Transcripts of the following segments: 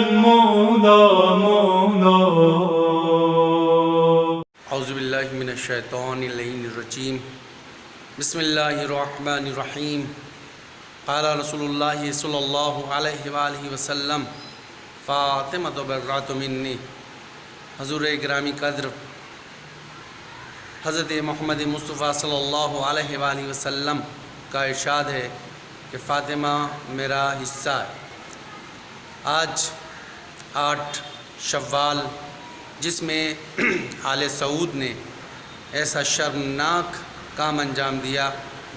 المولى مولا. اعوذ باللہ من الشیطان اللعین الرجیم. بسم اللہ الرحمن الرحیم. قال رسول اللہ صلی اللہ علیہ وآلہ وسلم فاطمۃ برۃ منی. حضور گرامی قدر حضرت محمد مصطفیٰ صلی اللہ علیہ وآلہ وسلم کا ارشاد ہے کہ فاطمہ میرا حصہ ہے. آج 8 شوال جس میں آل سعود نے ایسا شرمناک کام انجام دیا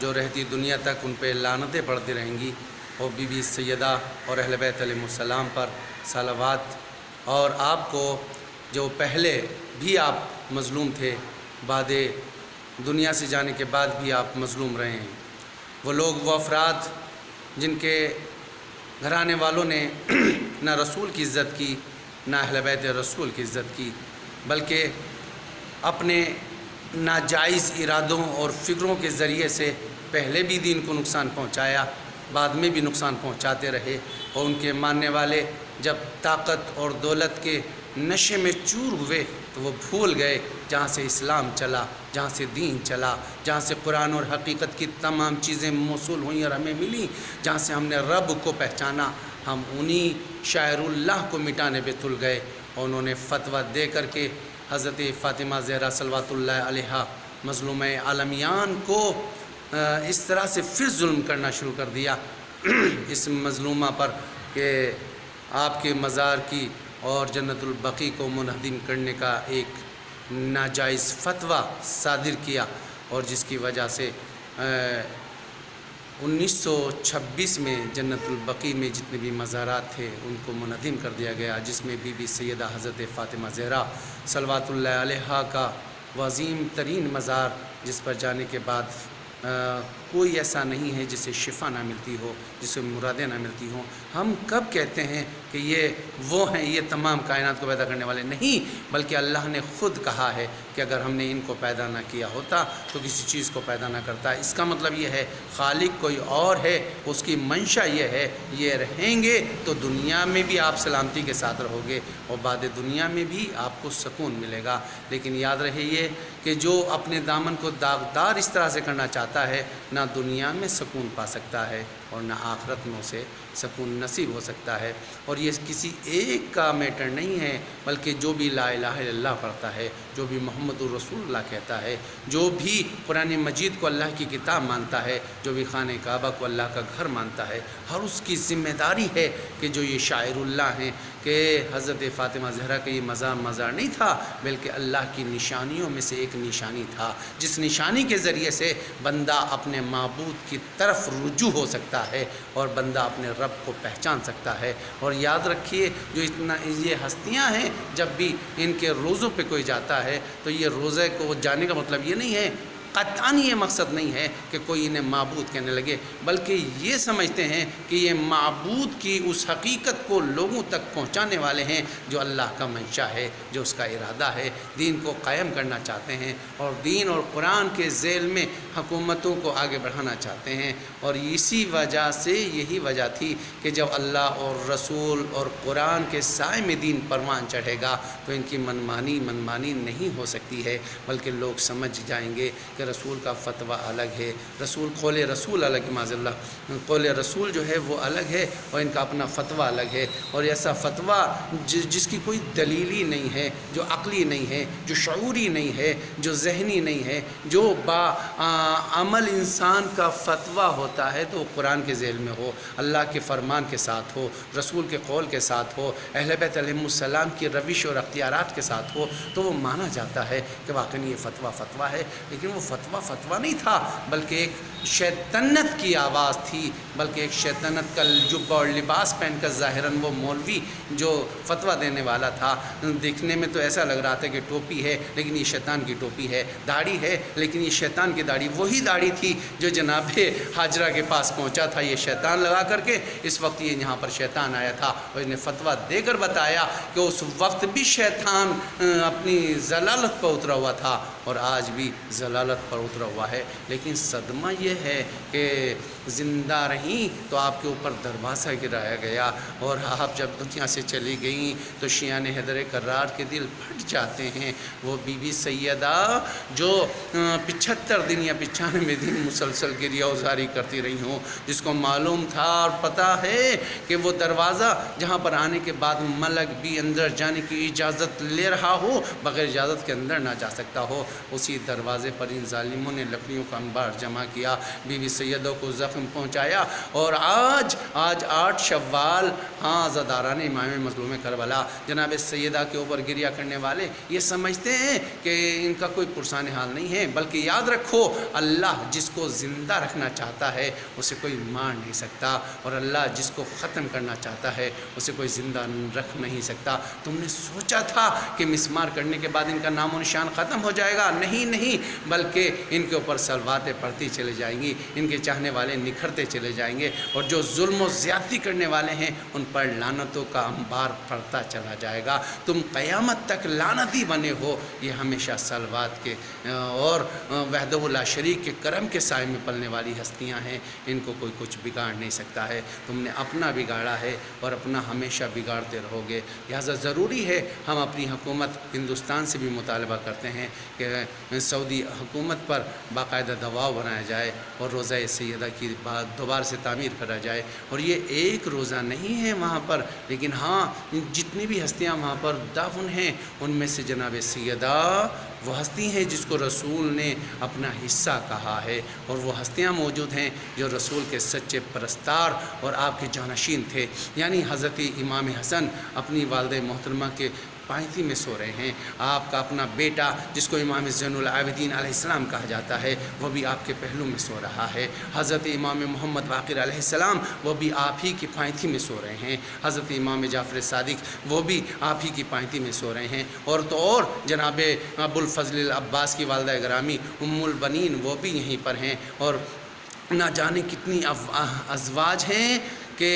جو رہتی دنیا تک ان پہ لعنتیں پڑتی رہیں گی، اور بی بی سیدہ اور اہل بیت علیہ السلام پر صلوات. اور آپ کو جو پہلے بھی آپ مظلوم تھے، بعد دنیا سے جانے کے بعد بھی آپ مظلوم رہے ہیں. وہ لوگ، وہ افراد جن کے گھرانے والوں نے نہ رسول کی عزت کی، نہ اہل بیت رسول کی عزت کی، بلکہ اپنے ناجائز ارادوں اور فکروں کے ذریعے سے پہلے بھی دین کو نقصان پہنچایا، بعد میں بھی نقصان پہنچاتے رہے. اور ان کے ماننے والے جب طاقت اور دولت کے نشے میں چور ہوئے تو وہ بھول گئے جہاں سے اسلام چلا، جہاں سے دین چلا، جہاں سے قرآن اور حقیقت کی تمام چیزیں موصول ہوئیں اور ہمیں ملی، جہاں سے ہم نے رب کو پہچانا. ہم انہی شاعر اللہ کو مٹانے پہ تل گئے. اور انہوں نے فتویٰ دے کر کے حضرت فاطمہ زہرا صلوات اللہ علیہا مظلومہ عالمیان کو اس طرح سے پھر ظلم کرنا شروع کر دیا اس مظلومہ پر کہ آپ کے مزار کی اور جنت البقیع کو منہدم کرنے کا ایک ناجائز فتویٰ صادر کیا، اور جس کی وجہ سے 1926 میں جنت البقیع میں جتنے بھی مزارات تھے ان کو منہدم کر دیا گیا، جس میں بی بی سیدہ حضرت فاطمہ زہرا صلوات اللہ علیہا کا عظیم ترین مزار، جس پر جانے کے بعد کوئی ایسا نہیں ہے جسے شفا نہ ملتی ہو، جسے مرادیں نہ ملتی ہوں. ہم کب کہتے ہیں کہ یہ وہ ہیں، یہ تمام کائنات کو پیدا کرنے والے؟ نہیں، بلکہ اللہ نے خود کہا ہے کہ اگر ہم نے ان کو پیدا نہ کیا ہوتا تو کسی چیز کو پیدا نہ کرتا. اس کا مطلب یہ ہے خالق کوئی اور ہے، اس کی منشا یہ ہے. یہ رہیں گے تو دنیا میں بھی آپ سلامتی کے ساتھ رہو گے اور بعد دنیا میں بھی آپ کو سکون ملے گا. لیکن یاد رہے یہ کہ جو اپنے دامن کو داغدار اس طرح سے کرنا چاہتا ہے، نہ دنیا میں سکون پا سکتا ہے اور نہ آخرت میں اسے سکون نصیب ہو سکتا ہے. اور یہ کسی ایک کا میٹر نہیں ہے، بلکہ جو بھی لا الہ الا اللہ پڑھتا ہے، جو بھی محمد الرسول اللہ کہتا ہے، جو بھی قرآن مجید کو اللہ کی کتاب مانتا ہے، جو بھی خانہ کعبہ کو اللہ کا گھر مانتا ہے، ہر اس کی ذمہ داری ہے کہ جو یہ شاعر اللہ ہیں کہ حضرت فاطمہ زہرا کا یہ مزار نہیں تھا، بلکہ اللہ کی نشانیوں میں سے ایک نشانی تھا، جس نشانی کے ذریعے سے بندہ اپنے معبود کی طرف رجوع ہو سکتا ہے اور بندہ اپنے رب کو پہچان سکتا ہے. اور یاد رکھیے جو یہ ہستیاں ہیں، جب بھی ان کے روزوں پہ کوئی جاتا ہے تو یہ روزے کو جانے کا مطلب یہ نہیں ہے، قطعاً یہ مقصد نہیں ہے کہ کوئی انہیں معبود کہنے لگے، بلکہ یہ سمجھتے ہیں کہ یہ معبود کی اس حقیقت کو لوگوں تک پہنچانے والے ہیں جو اللہ کا منشا ہے، جو اس کا ارادہ ہے. دین کو قائم کرنا چاہتے ہیں اور دین اور قرآن کے ذیل میں حکومتوں کو آگے بڑھانا چاہتے ہیں. اور اسی وجہ سے یہی وجہ تھی کہ جب اللہ اور رسول اور قرآن کے سائے میں دین پروان چڑھے گا تو ان کی منمانی نہیں ہو سکتی ہے، بلکہ لوگ سمجھ جائیں گے کہ رسول کا فتویٰ الگ ہے، قول رسول الگ، معاذ اللہ قول رسول جو ہے وہ الگ ہے اور ان کا اپنا فتویٰ الگ ہے. اور ایسا فتویٰ جس کی کوئی دلیلی نہیں ہے، جو عقلی نہیں ہے، جو شعوری نہیں ہے، جو ذہنی نہیں ہے، جو با عمل انسان کا فتویٰ ہوتا ہے تو وہ قرآن کے ذیل میں ہو، اللہ کے فرمان کے ساتھ ہو، رسول کے قول کے ساتھ ہو، اہل بیت علیہ السلام کی روش اور اختیارات کے ساتھ ہو، تو وہ مانا جاتا ہے کہ واقعی یہ فتویٰ ہے. لیکن وہ فتویٰ نہیں تھا، بلکہ ایک شیطنت کی آواز تھی، بلکہ ایک شیطنت کا جبہ اور لباس پہن کر ظاہراً وہ مولوی جو فتویٰ دینے والا تھا، دیکھنے میں تو ایسا لگ رہا تھا کہ ٹوپی ہے لیکن یہ شیطان کی ٹوپی ہے، داڑھی ہے لیکن یہ شیطان کی داڑھی، وہی داڑھی تھی جو جناب حاجرہ کے پاس پہنچا تھا یہ شیطان لگا کر کے. اس وقت یہ یہاں پر شیطان آیا تھا اور انہیں فتویٰ دے کر بتایا کہ اس وقت بھی شیطان اپنی ضلالت پر اترا ہوا تھا اور آج بھی ضلالت آپ پر اترا ہوا ہے، لیکن صدمہ یہ ہے کہ زندہ رہیں تو آپ کے اوپر دروازہ گرایا گیا، اور آپ جب دنیا سے چلی گئیں تو شیعان حیدر کرار کے دل پھٹ جاتے ہیں۔ وہ بی بی سیدہ جو 75 دن یا 95 دن مسلسل گریہ وزاری کرتی رہی ہوں، جس کو معلوم تھا اور پتہ ہے کہ وہ دروازہ جہاں پر آنے کے بعد ملک بھی اندر جانے کی اجازت لے رہا ہو، بغیر اجازت کے اندر نہ جا سکتا ہو، اسی دروازے پر ان ظالموں نے لکڑیوں کا انبار جمع کیا، بی بی سیدوں کو زخم پہنچایا، اور آج 8 شوال عزاداران امام مظلوم کربلا جناب سیدہ کے اوپر گریہ کرنے والے یہ سمجھتے ہیں کہ ان کا کوئی پرسان حال نہیں ہے، بلکہ یاد رکھو اللہ جس کو زندہ رکھنا چاہتا ہے اسے کوئی مار نہیں سکتا، اور اللہ جس کو ختم کرنا چاہتا ہے اسے کوئی زندہ رکھ نہیں سکتا۔ تم نے سوچا تھا کہ مسمار کرنے کے بعد ان کا نام و نشان ختم ہو جائے گا، نہیں، بلکہ ان کے اوپر صلواتیں پڑھتی چلے جائیں گی، ان کے چاہنے والے نکھرتے چلے جائیں گے، اور جو ظلم و زیادتی کرنے والے ہیں ان پر لعنتوں کا انبار پڑتا چلا جائے گا۔ تم قیامت تک لعنتی بنے ہو، یہ ہمیشہ صلوات کے اور وحدہ لا شریک کے کرم کے سائے میں پلنے والی ہستیاں ہیں، ان کو کوئی کچھ بگاڑ نہیں سکتا ہے۔ تم نے اپنا بگاڑا ہے اور اپنا ہمیشہ بگاڑتے رہو گے، لہٰذا ضروری ہے ہم اپنی حکومت ہندوستان سے بھی مطالبہ کرتے ہیں کہ سعودی حکومت پر باقاعدہ دباؤ بنایا جائے اور روضہ سیدہ کی دوبارہ سے تعمیر کرا جائے، اور یہ ایک روزہ نہیں ہے وہاں پر، لیکن ہاں جتنی بھی ہستیاں وہاں پر دفن ہیں ان میں سے جناب سیدہ وہ ہستی ہیں جس کو رسول نے اپنا حصہ کہا ہے، اور وہ ہستیاں موجود ہیں جو رسول کے سچے پرستار اور آپ کے جانشین تھے، یعنی حضرت امام حسن اپنی والدہ محترمہ کے پائنتی میں سو رہے ہیں، آپ کا اپنا بیٹا جس کو امام زین العابدین علیہ السلام کہا جاتا ہے وہ بھی آپ کے پہلو میں سو رہا ہے، حضرت امام محمد باقر علیہ السلام وہ بھی آپ ہی کی پائنتی میں سو رہے ہیں، حضرت امام جعفر صادق وہ بھی آپ ہی کی پائنتی میں سو رہے ہیں، اور تو اور جناب ابو الفضل العباس کی والدہ گرامی ام البنین وہ بھی یہیں پر ہیں، اور نہ جانے کتنی ازواج ہیں کہ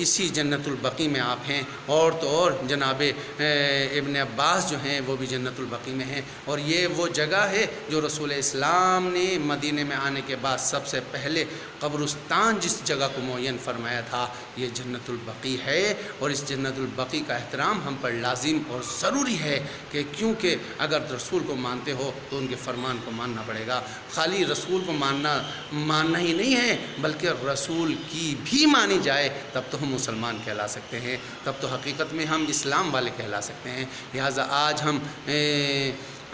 اسی جنت البقیع میں آپ ہیں، اور تو اور جناب ابن عباس جو ہیں وہ بھی جنت البقیع میں ہیں، اور یہ وہ جگہ ہے جو رسول اسلام نے مدینے میں آنے کے بعد سب سے پہلے قبرستان جس جگہ کو معین فرمایا تھا یہ جنت البقیع ہے، اور اس جنت البقیع کا احترام ہم پر لازم اور ضروری ہے، کہ کیونکہ اگر رسول کو مانتے ہو تو ان کے فرمان کو ماننا پڑے گا، خالی رسول کو ماننا ہی نہیں ہے بلکہ رسول کی بھی مانی جائے تب تو ہم مسلمان کہلا سکتے ہیں، تب تو حقیقت میں ہم اسلام والے کہلا سکتے ہیں۔ لہٰذا آج ہم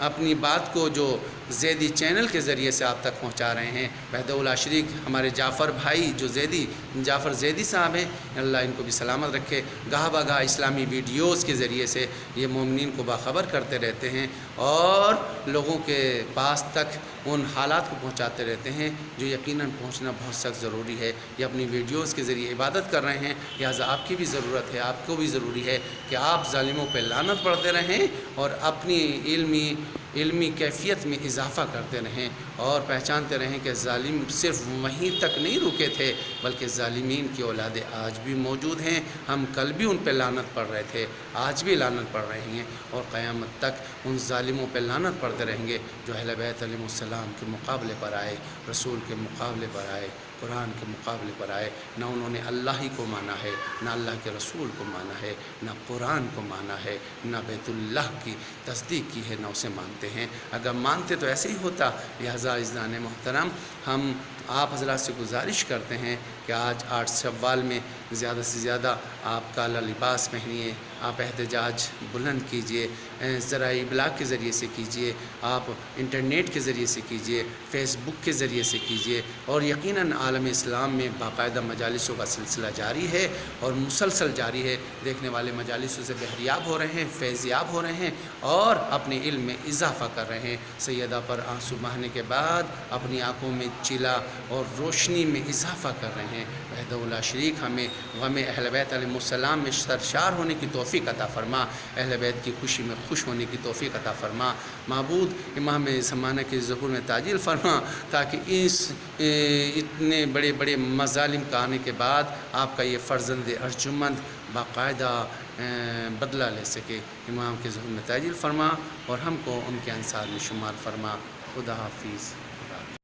اپنی بات کو جو زیدی چینل کے ذریعے سے آپ تک پہنچا رہے ہیں، وحدہ لا شریک ہمارے جعفر بھائی جو جعفر زیدی صاحب ہیں، اللہ ان کو بھی سلامت رکھے، گاہ بگاہ اسلامی ویڈیوز کے ذریعے سے یہ مومنین کو باخبر کرتے رہتے ہیں اور لوگوں کے پاس تک ان حالات کو پہنچاتے رہتے ہیں جو یقیناً پہنچنا بہت سخت ضروری ہے۔ یہ اپنی ویڈیوز کے ذریعے عبادت کر رہے ہیں، لہٰذا آپ کی بھی ضرورت ہے، آپ کو بھی ضروری ہے کہ آپ ظالموں پہ لعنت پڑھتے رہیں اور اپنی علمی کیفیت میں اضافہ کرتے رہیں، اور پہچانتے رہیں کہ ظالم صرف وہیں تک نہیں رکے تھے بلکہ ظالمین کی اولادیں آج بھی موجود ہیں، ہم کل بھی ان پہ لعنت پڑھ رہے تھے، آج بھی لعنت پڑھ رہے ہیں، اور قیامت تک ان ظالموں پہ لعنت پڑھتے رہیں گے جو اہل بیت علیہ السلام کے مقابلے پر آئے، رسول کے مقابلے پر آئے، قرآن کے مقابلے پر آئے، نہ انہوں نے اللہ ہی کو مانا ہے، نہ اللہ کے رسول کو مانا ہے، نہ قرآن کو مانا ہے، نہ بیت اللہ کی تصدیق کی ہے، نہ اسے مانتے ہیں۔ اگر مانتے تو ایسے ہی ہوتا۔ لہٰذا عزیزان محترم، ہم آپ حضرات سے گزارش کرتے ہیں کہ آج 8 شوال میں زیادہ سے زیادہ آپ کالا لباس پہنیے، آپ احتجاج بلند کیجئے، ذرائع ابلاغ کے ذریعے سے کیجئے، آپ انٹرنیٹ کے ذریعے سے کیجئے، فیس بک کے ذریعے سے کیجئے، اور یقیناً عالم اسلام میں باقاعدہ مجالسوں کا سلسلہ جاری ہے اور مسلسل جاری ہے، دیکھنے والے مجالسوں سے بہریاب ہو رہے ہیں، فیضیاب ہو رہے ہیں اور اپنے علم میں اضافہ کر رہے ہیں۔ سیدہ پر آنسو بہانے کے بعد اپنی آنکھوں میں چلا اور روشنی میں اضافہ کر رہے ہیں۔ وحدہ لا شریک ہمیں غم اہل بیت علیہ السلام میں سرشار ہونے کی توفیق عطا فرما، اہل بیت کی خوشی میں خوش ہونے کی توفیق عطا فرما۔ معبود امام زمانہ کے ظہور میں تعجیل فرما، تاکہ اتنے بڑے بڑے مظالم کا آنے کے بعد آپ کا یہ فرزند ارجمند باقاعدہ بدلہ لے سکے۔ امام کے ظہور میں تعجیل فرما اور ہم کو ان کے انصار میں شمار فرما۔ خدا حافظ۔